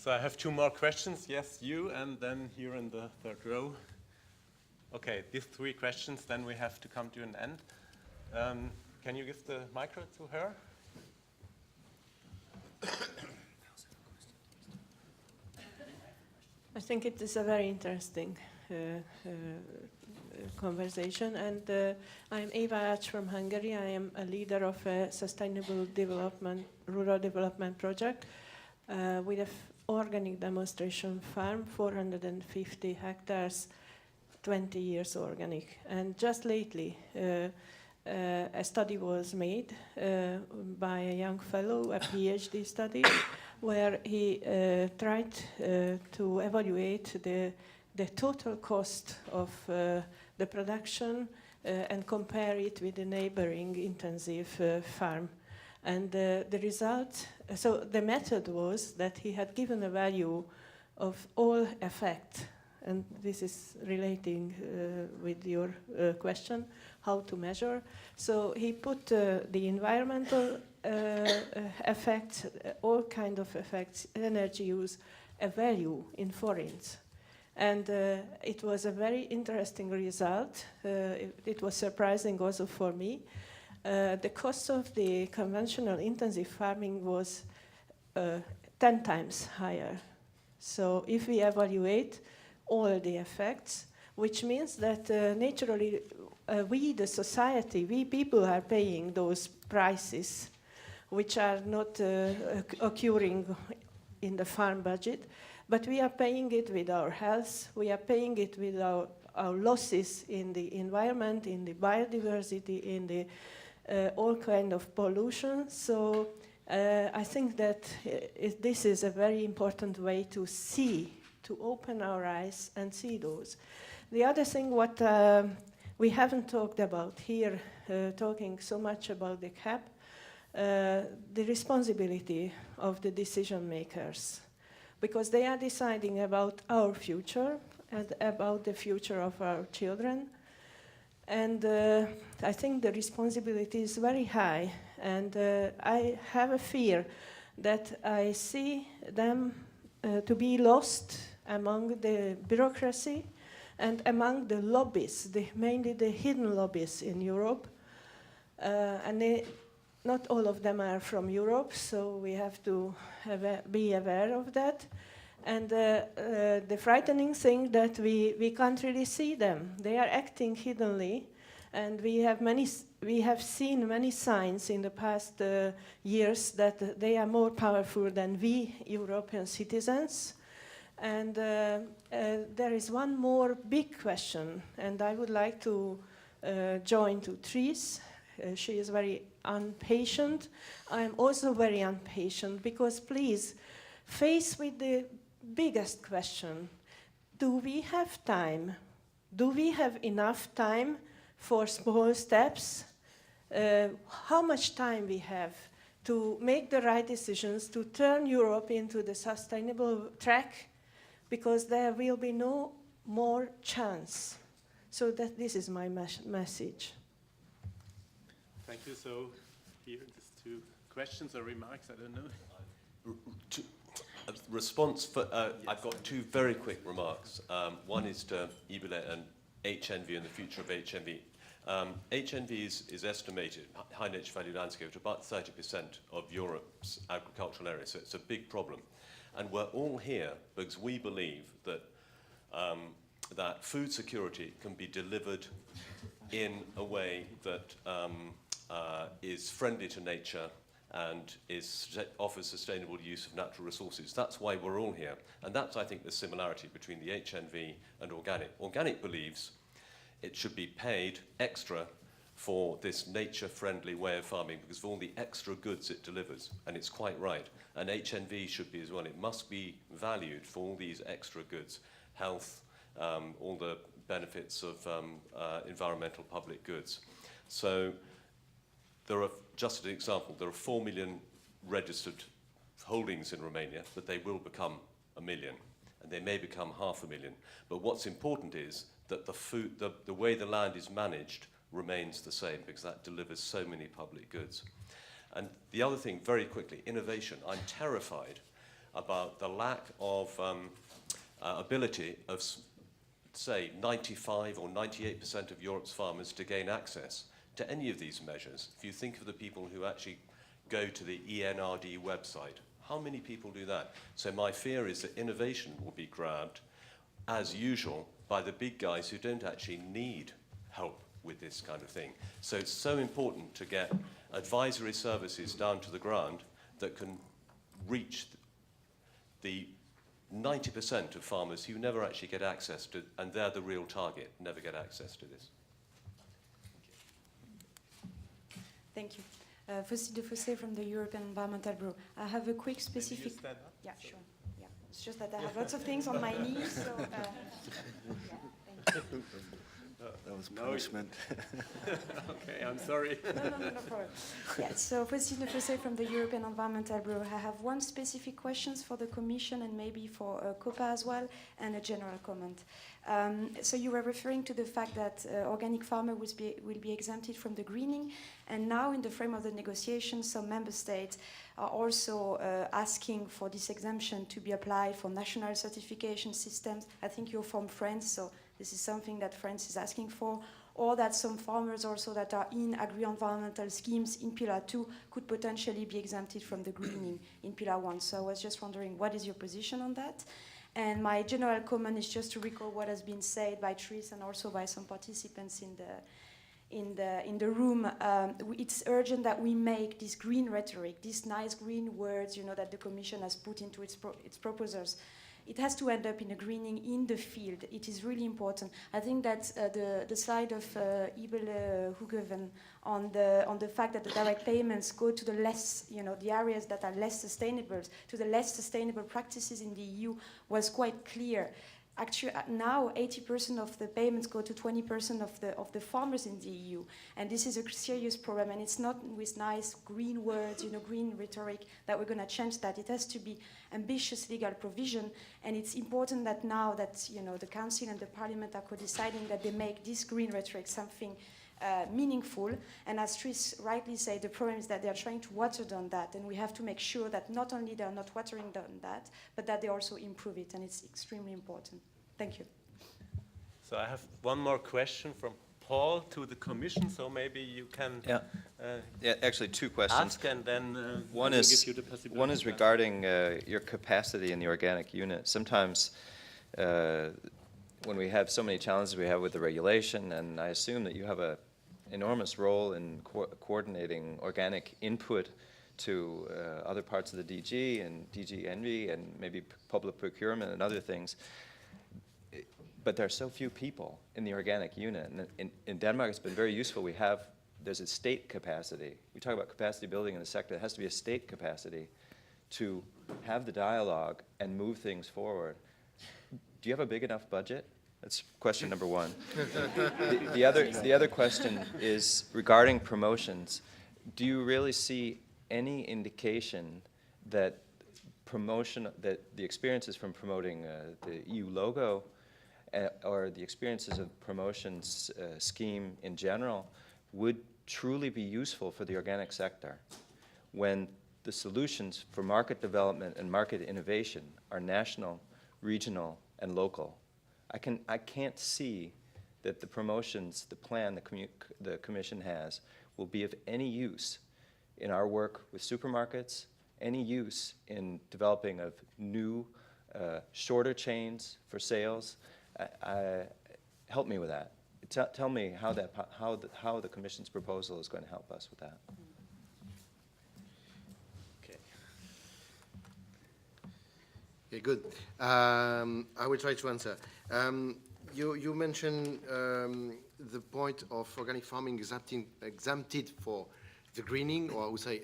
So I have two more questions. Yes, you, and then here in the third row. Okay, these three questions, then we have to come to an end. Can you give the micro to her? I think it is a very interesting conversation, and I'm Eva Ács from Hungary. I am a leader of a sustainable development, rural development project with an organic demonstration farm, 450 hectares, 20 years organic. And just lately, a study was made by a young fellow, a PhD study, where he tried to evaluate the total cost of the production and compare it with the neighboring intensive farm. And the result, so the method was that he had given a value of all effects, and this is relating with your question, how to measure. So he put the environmental effects, all kind of effects, energy use, a value in forints. And it was a very interesting result. It was surprising also for me. The cost of the conventional intensive farming was 10 times higher. So if we evaluate all the effects, which means that naturally we, the society, we people are paying those prices which are not occurring in the farm budget, but we are paying it with our health, we are paying it with our losses in the environment, in the biodiversity, in the all kind of pollution. So I think that this is a very important way to see, to open our eyes and see those. The other thing what we haven't talked about here, talking so much about the CAP, the responsibility of the decision makers, because they are deciding about our future and about the future of our children. And I think the responsibility is very high, and I have a fear that I see them to be lost among the bureaucracy and among the lobbies, mainly the hidden lobbies in Europe. And not all of them are from Europe, so we have to be aware of that. And the frightening thing that we can't really see them. They are acting hiddenly, and we have seen many signs in the past years that they are more powerful than we European citizens. And there is one more big question, and I would like to join to Therese. She is very impatient. I am also very impatient, because please, face with the biggest question, do we have time? Do we have enough time for small steps? How much time we have to make the right decisions to turn Europe into the sustainable track? Because there will be no more chance. So that this is my message. Thank you. So here, these two questions or remarks, I don't know. Response for, I've got two very quick remarks. One is to Ibile and HNV and the future of HNV. HNV is estimated, high nature value landscape, to about 30% of Europe's agricultural area, so it's a big problem. And we're all here because we believe that, that food security can be delivered in a way that is friendly to nature and offers sustainable use of natural resources. That's why we're all here. And that's, I think, the similarity between the HNV and organic. Organic believes it should be paid extra for this nature-friendly way of farming because of all the extra goods it delivers, and it's quite right. And HNV should be as well. It must be valued for all these extra goods, health, all the benefits of environmental public goods. So there are, just an example, there are 4 million registered holdings in Romania, but they will become 1 million, and they may become 500,000. But what's important is that the way the land is managed remains the same, because that delivers so many public goods. And the other thing, very quickly, innovation. I'm terrified about the lack of ability of, say, 95 or 98% of Europe's farmers to gain access to any of these measures. If you think of the people who actually go to the ENRD website, how many people do that? So my fear is that innovation will be grabbed, as usual, by the big guys who don't actually need help with this kind of thing. So it's so important to get advisory services down to the ground that can reach the 90% of farmers who never actually get access to, and they're the real target, never get access to this. Thank you. Faucille de Fossé from the European Environmental Bureau. I have a quick specific... Maybe you stand up? Yeah, sure. Yeah. It's just that I have lots of things on my knees, so... yeah, thank you. That was punishment. Okay, I'm sorry. No problem. Yeah, so Faucille de Fossé from the European Environmental Bureau. I have one specific question for the Commission and maybe for COPA as well, and a general comment. So you were referring to the fact that organic farmer will be exempted from the greening, and now in the frame of the negotiations, some member states are also asking for this exemption to be applied for national certification systems. I think you're from France, so this is something that France is asking for, or that some farmers also that are in agri-environmental schemes in Pillar 2 could potentially be exempted from the greening in Pillar 1. So I was just wondering, what is your position on that? And my general comment is just to recall what has been said by Tris and also by some participants in the room. It's urgent that we make this green rhetoric, these nice green words, you know, that the Commission has put into its proposals. It has to end up in a greening in the field. It is really important. I think that the slide of Ibele Hugeven on the fact that the direct payments go to the less, you know, the areas that are less sustainable, to the less sustainable practices in the EU was quite clear. Actually, now 80% of the payments go to 20% of the farmers in the EU, and this is a serious problem. And it's not with nice green words, you know, green rhetoric that we're going to change that. It has to be ambitious legal provision, and it's important that now that, you know, the Council and the Parliament are co-deciding that they make this green rhetoric something meaningful. And as Tris rightly said, the problem is that they are trying to water down that, and we have to make sure that not only they are not watering down that, but that they also improve it, and it's extremely important. Thank you. So I have one more question from Paul to the Commission, so maybe you can Yeah, actually two questions. ask, and then One we'll is give you the possibility. one is regarding your capacity in the organic unit. Sometimes when we have so many challenges we have with the regulation, and I assume that you have an enormous role in coordinating organic input to other parts of the DG and DG Envy and maybe public procurement and other things. But there are so few people in the organic unit. And in Denmark, it's been very useful. There's a state capacity. We talk about capacity building in the sector. It has to be a state capacity to have the dialogue and move things forward. Do you have a big enough budget? That's question number one. The other question is regarding promotions. Do you really see any indication that that the experiences from promoting the EU logo or the experiences of promotions scheme in general would truly be useful for the organic sector when the solutions for market development and market innovation are national, regional, and local? I can't see that the promotions, the plan the Commission has, will be of any use in our work with supermarkets, any use in developing of new, shorter chains for sales. Help me with that. Tell me how the Commission's proposal is going to help us with that. Okay. Okay, good. I will try to answer. You mentioned the point of organic farming exempted for the greening, or I would say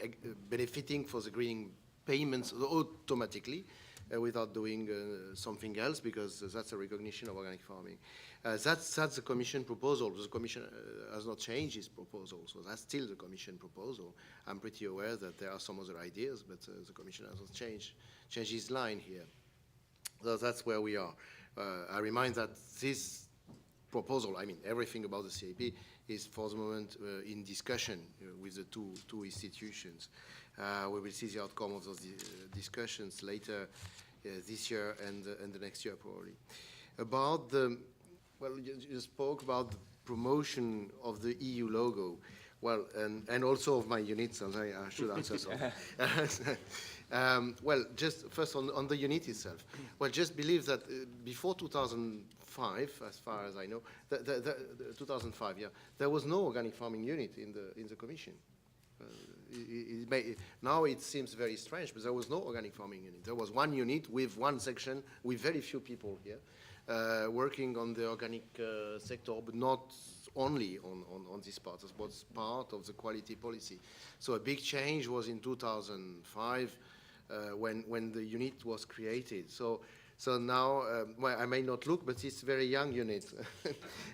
benefiting for the greening payments automatically without doing something else, because that's a recognition of organic farming. That's the Commission proposal. The Commission has not changed its proposal, so that's still the Commission proposal. I'm pretty aware that there are some other ideas, but the Commission has not changed its line here. So that's where we are. I remind that this proposal, I mean everything about the CAP, is for the moment in discussion with the two institutions. We will see the outcome of those discussions later this year and the next year probably. About the, well, you spoke about the promotion of the EU logo. Well, and also of my units, and I should answer something. Well, just first on the unit itself. Well, just believe that before 2005, as far as I know, 2005, yeah, there was no organic farming unit in the Commission. Now it seems very strange, but there was no organic farming unit. There was one unit with one section with very few people here working on the organic sector, but not only on this part. It was part of the quality policy. So a big change was in 2005 when the unit was created. So now, well, I may not look, but it's a very young unit,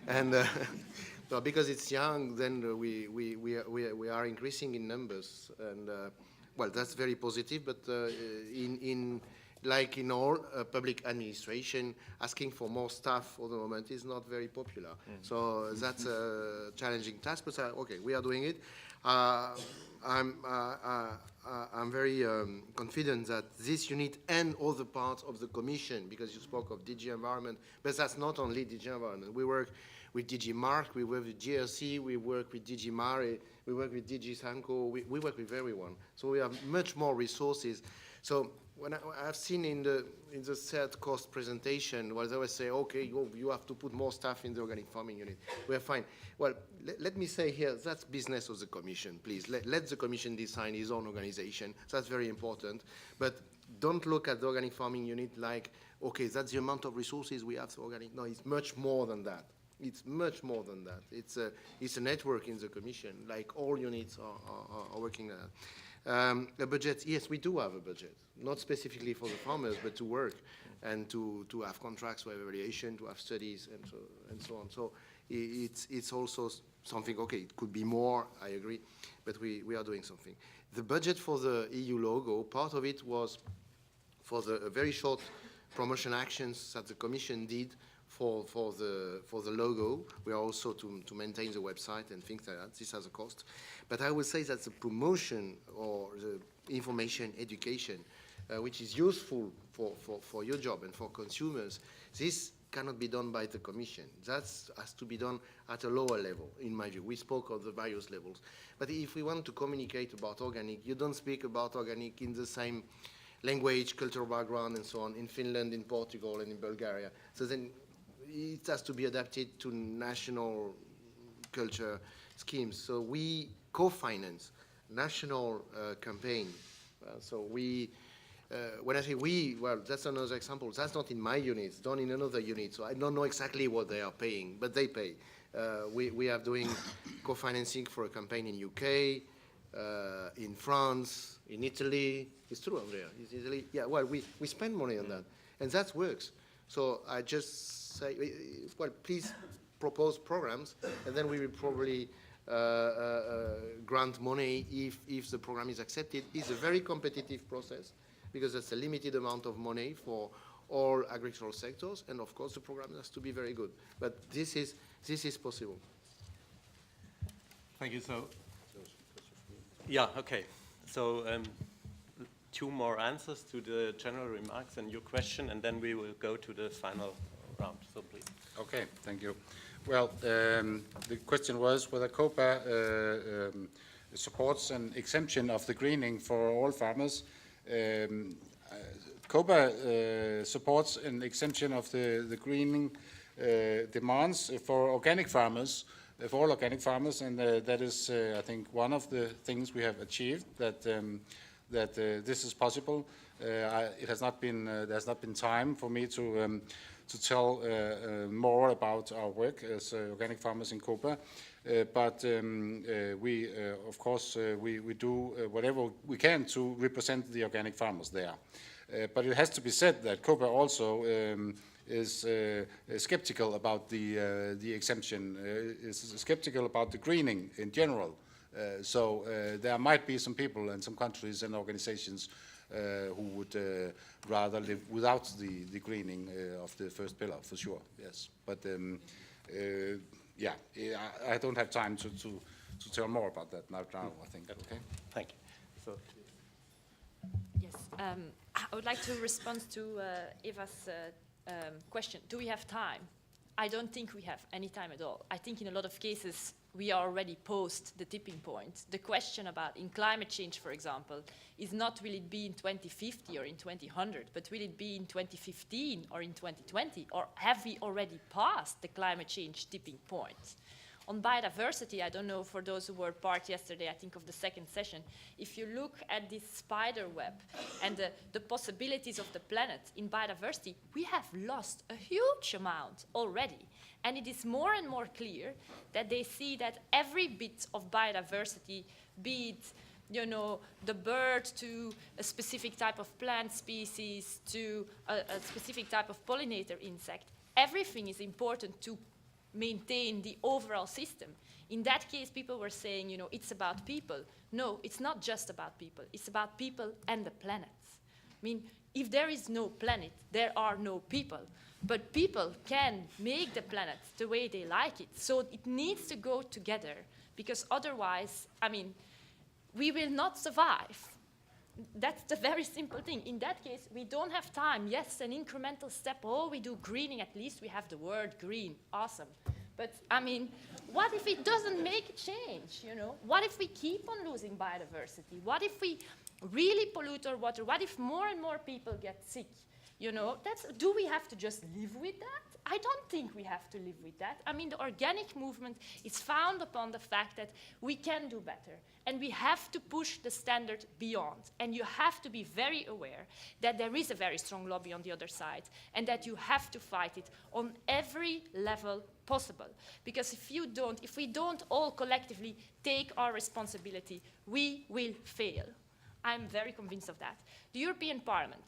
and so because it's young, then we are increasing in numbers, and well, that's very positive. But like in all public administration, asking for more staff for the moment is not very popular. So that's a challenging task, but okay, we are doing it. I'm very confident that this unit and other parts of the Commission, because you spoke of DG Environment, but that's not only DG Environment. We work with DG Mark, we work with GRC, we work with DG Mare, we work with DG Sanko, we work with everyone. So we have much more resources. So when I've seen in the third cost presentation, where they always say, okay, you have to put more staff in the organic farming unit. We're fine. Well, let me say here, that's business of the Commission, please. Let the Commission design its own organization. That's very important. But don't look at the organic farming unit like, okay, that's the amount of resources we have for organic. No, it's much more than that. It's much more than that. It's a network in the Commission, like all units are working on that. A budget, yes, we do have a budget, not specifically for the farmers, but to work and to have contracts, to have evaluation, to have studies, and so on. So it's also something, okay, it could be more, I agree, but we are doing something. The budget for the EU logo, part of it was for the very short promotion actions that the Commission did for the logo. We are also to maintain the website and things like that. This has a cost. But I would say that the promotion or the information education, which is useful for your job and for consumers, this cannot be done by the Commission. That has to be done at a lower level, in my view. We spoke of the various levels. But if we want to communicate about organic, you don't speak about organic in the same language, cultural background, and so on, in Finland, in Portugal, and in Bulgaria. So then it has to be adapted to national culture schemes. So we co-finance national campaign. So we, when I say we, well, that's another example. That's not in my unit, it's done in another unit. So I don't know exactly what they are paying, but they pay. We are doing co-financing for a campaign in UK, in France, in Italy. It's true, Andrea. It's Italy. Yeah, well, we spend money on that, and that works. So I just say, well, please propose programs, and then we will probably grant money if the program is accepted. It's a very competitive process because it's a limited amount of money for all agricultural sectors, and of course the program has to be very good. But this is possible. Thank you. So, yeah, okay. So, two more answers to the general remarks and your question, and then we will go to the final round. So, please. Okay, thank you. Well, the question was whether COPA supports an exemption of the greening for all farmers. COPA supports an exemption of the greening demands for organic farmers, for all organic farmers, and that is, I think, one of the things we have achieved, that this is possible. It has not been, there's not been time for me to tell more about our work as organic farmers in COPA, but we, of course, we do whatever we can to represent the organic farmers there. But it has to be said that COPA also is skeptical about the exemption, is skeptical about the greening in general. So there might be some people and some countries and organizations who would rather live without the greening of the first pillar, for sure, yes. But yeah, I don't have time to tell more about that now, I think. Okay. Thank you. So, I would like to respond to Eva's question. Do we have time? I don't think we have any time at all. I think in a lot of cases we are already post the tipping point. The question about in climate change, for example, is not will it be in 2050 or in 2100, but will it be in 2015 or in 2020, or have we already passed the climate change tipping point? On biodiversity, I don't know, for those who were part yesterday, I think of the second session, if you look at this spider web and the possibilities of the planet in biodiversity, we have lost a huge amount already. And it is more and more clear that they see that every bit of biodiversity, be it, you know, the bird to a specific type of plant species to a specific type of pollinator insect, everything is important to maintain the overall system. In that case, people were saying, you know, it's about people. No, it's not just about people. It's about people and the planets. I mean, if there is no planet, there are no people. But people can make the planet the way they like it. So it needs to go together, because otherwise, I mean, we will not survive. That's the very simple thing. In that case, we don't have time. Yes, an incremental step. Oh, we do greening. At least we have the word green. Awesome. But, I mean, what if it doesn't make a change, you know? What if we keep on losing biodiversity? What if we really pollute our water? What if more and more people get sick? You know, do we have to just live with that? I don't think we have to live with that. I mean, the organic movement is founded upon the fact that we can do better, and we have to push the standard beyond. And you have to be very aware that there is a very strong lobby on the other side, and that you have to fight it on every level possible. Because if we don't all collectively take our responsibility, we will fail. I'm very convinced of that. The European Parliament,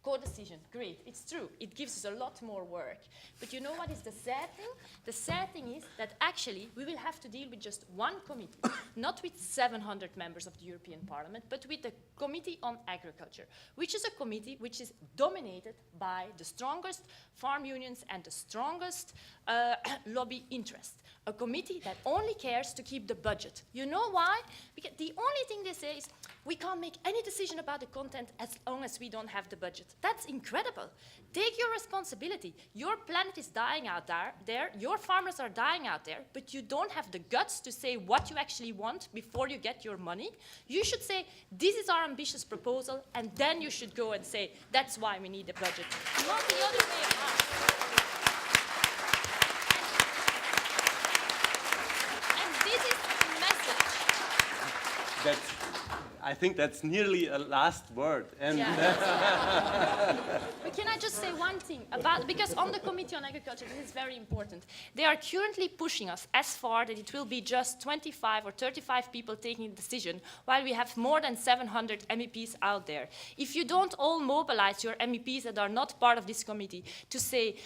co-decision, great, it's true. It gives us a lot more work. But you know what is the sad thing? The sad thing is that actually we will have to deal with just one committee, not with 700 members of the European Parliament, but with the Committee on Agriculture, which is a committee which is dominated by the strongest farm unions and the strongest lobby interest. A committee that only cares to keep the budget. You know why? Because the only thing they say is, we can't make any decision about the content as long as we don't have the budget. That's incredible. Take your responsibility. Your planet is dying out there, your farmers are dying out there, but you don't have the guts to say what you actually want before you get your money. You should say, this is our ambitious proposal, and then you should go and say, that's why we need the budget. Not the other way around. I think that's nearly a last word. And But can I just say one thing about, because on the Committee on Agriculture, this is very important. They are currently pushing us as far that it will be just 25 or 35 people taking a decision, while we have more than 700 MEPs out there. If you don't all mobilize your MEPs that are not part of this committee to say,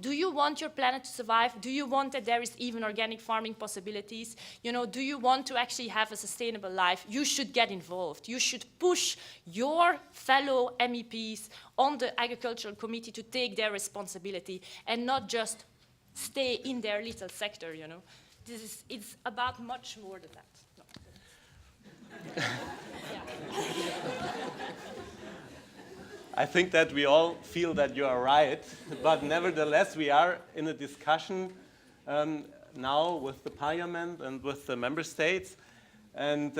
do you want your planet to survive? Do you want that there is even organic farming possibilities? You know, do you want to actually have a sustainable life? You should get involved. You should push your fellow MEPs on the Agricultural Committee to take their responsibility and not just stay in their little sector, you know. It's about much more than that. No. I think that we all feel that you are right, but nevertheless we are in a discussion now with the Parliament and with the member states. And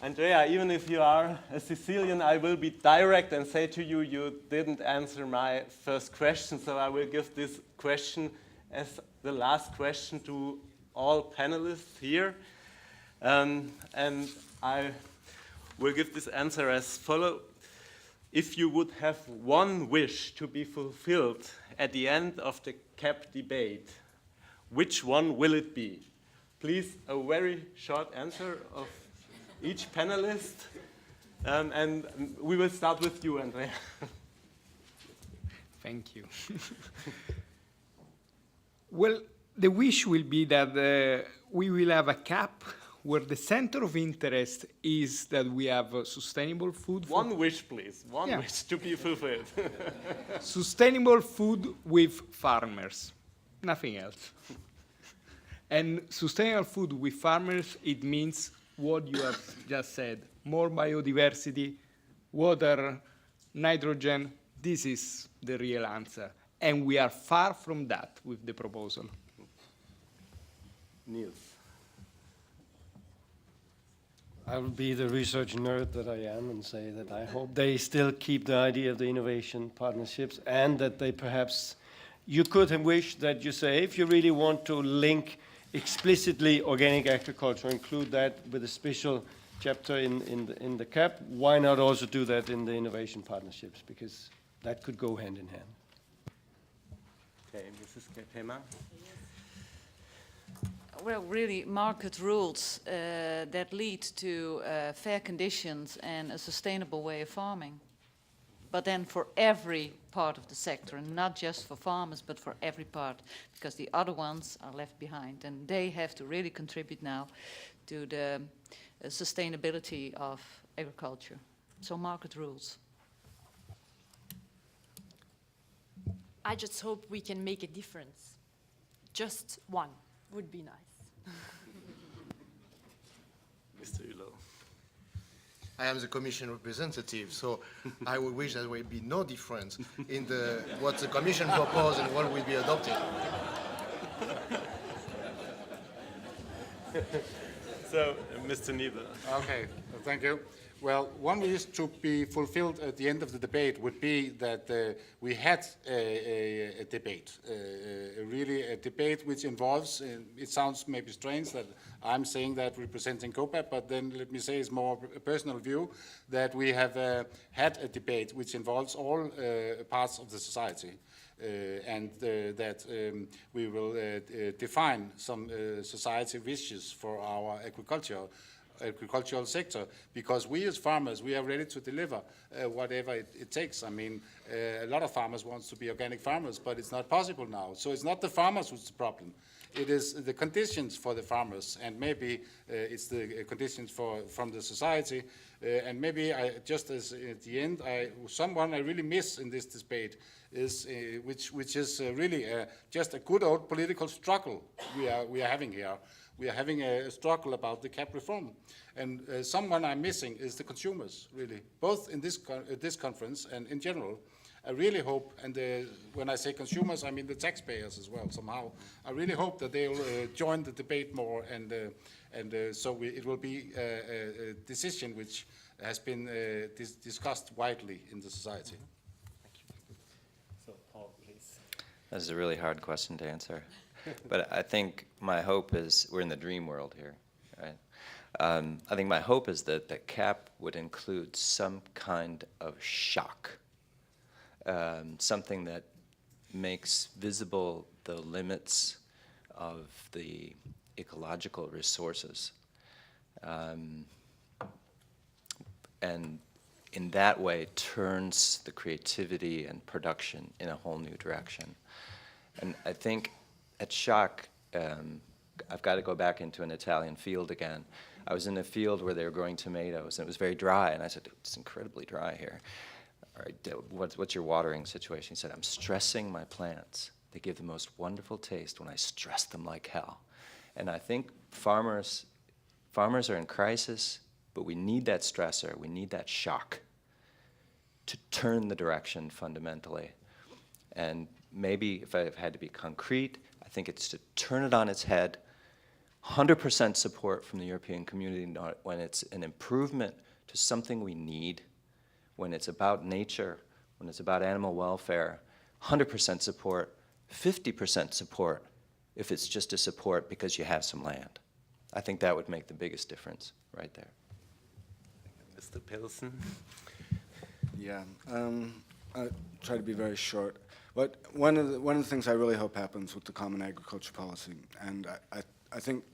Andrea, even if you are a Sicilian, I will be direct and say to you, you didn't answer my first question, so I will give this question as the last question to all panelists here. And I will give this answer as follows. If you would have one wish to be fulfilled at the end of the CAP debate, which one will it be? Please, a very short answer of each panelist. And we will start with you, Andrea. Thank you. Well, the wish will be that we will have a CAP where the center of interest is that we have sustainable food. One wish, please. One wish to be fulfilled. Sustainable food with farmers, nothing else. And sustainable food with farmers, it means what you have just said, more biodiversity, water, nitrogen. This is the real answer. And we are far from that with the proposal. Niels. I will be the research nerd that I am and say that I hope they still keep the idea of the innovation partnerships, and that they perhaps, you could have wished that you say, if you really want to link explicitly organic agriculture, include that with a special chapter in the CAP, why not also do that in the innovation partnerships? Because that could go hand in hand. Okay, Mrs. Kepema. Well, really, market rules that lead to fair conditions and a sustainable way of farming. But then for every part of the sector, and not just for farmers, but for every part, because the other ones are left behind. And they have to really contribute now to the sustainability of agriculture. So market rules. I just hope we can make a difference. Just one would be nice. Mr. Ulo. I am the Commission representative, so I would wish there would be no difference in what the Commission proposed and what will be adopted. So, Mr. Niebel. Okay, thank you. Well, one wish to be fulfilled at the end of the debate would be that we had a debate, really a debate which involves, it sounds maybe strange that I'm saying that representing COPAP, but then let me say it's more a personal view, that we have had a debate which involves all parts of the society. And that we will define some society wishes for our agricultural sector, because we as farmers, we are ready to deliver whatever it takes. I mean, a lot of farmers want to be organic farmers, but it's not possible now. So it's not the farmers who's the problem. It is the conditions for the farmers, and maybe it's the conditions from the society. And maybe just as at the end, someone I really miss in this debate is which is really just a good old political struggle we are having here. We are having a struggle about the CAP reform, and someone I'm missing is the consumers, really, both in this conference and in general. I really hope, and when I say consumers, I mean the taxpayers as well, somehow. I really hope that they'll join the debate more, and so it will be a decision which has been discussed widely in the society. Thank you. So, Paul, please. This is a really hard question to answer. But I think my hope is, we're in the dream world here, right? I think my hope is that the CAP would include some kind of shock, something that makes visible the limits of the ecological resources. And in that way turns the creativity and production in a whole new direction. And I think at shock, I've got to go back into an Italian field again. I was in a field where they were growing tomatoes, and it was very dry, and I said, it's incredibly dry here. All right, what's your watering situation? He said, I'm stressing my plants. They give the most wonderful taste when I stress them like hell. And I think farmers are in crisis, but we need that stressor, we need that shock to turn the direction fundamentally. And maybe if I had to be concrete, I think it's to turn it on its head, 100% support from the European community when it's an improvement to something we need, when it's about nature, when it's about animal welfare, 100% support, 50% support if it's just a support because you have some land. I think that would make the biggest difference right there. Mr. Pilsen. Yeah, I'll try to be very short. But one of the things I really hope happens with the Common Agriculture Policy, and I think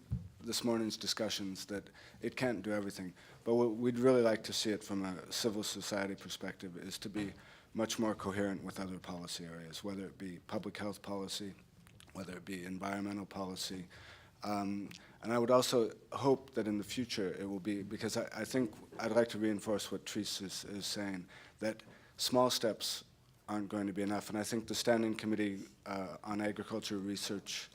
this morning's discussions that it can't do everything, but what we'd really like to see it from a civil society perspective is to be much more coherent with other policy areas, whether it be public health policy, whether it be environmental policy. And I would also hope that in the future it will be, because I think I'd like to reinforce what Therese is saying, that small steps aren't going to be enough. And I think the Standing Committee on Agriculture Research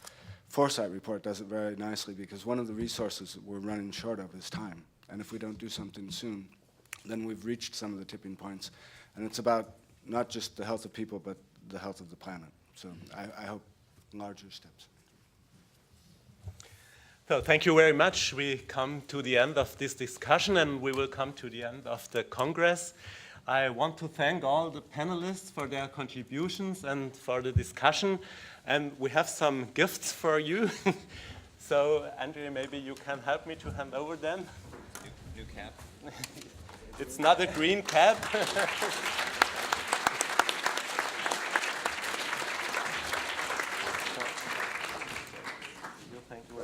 Foresight report does it very nicely, because one of the resources that we're running short of is time. And if we don't do something soon, then we've reached some of the tipping points. And it's about not just the health of people, but the health of the planet. So I hope larger steps. So thank you very much. We come to the end of this discussion, and we will come to the end of the Congress. I want to thank all the panelists for their contributions and for the discussion. And we have some gifts for you. So, Andrea, maybe you can help me to hand over them. New cap. It's not a green cap.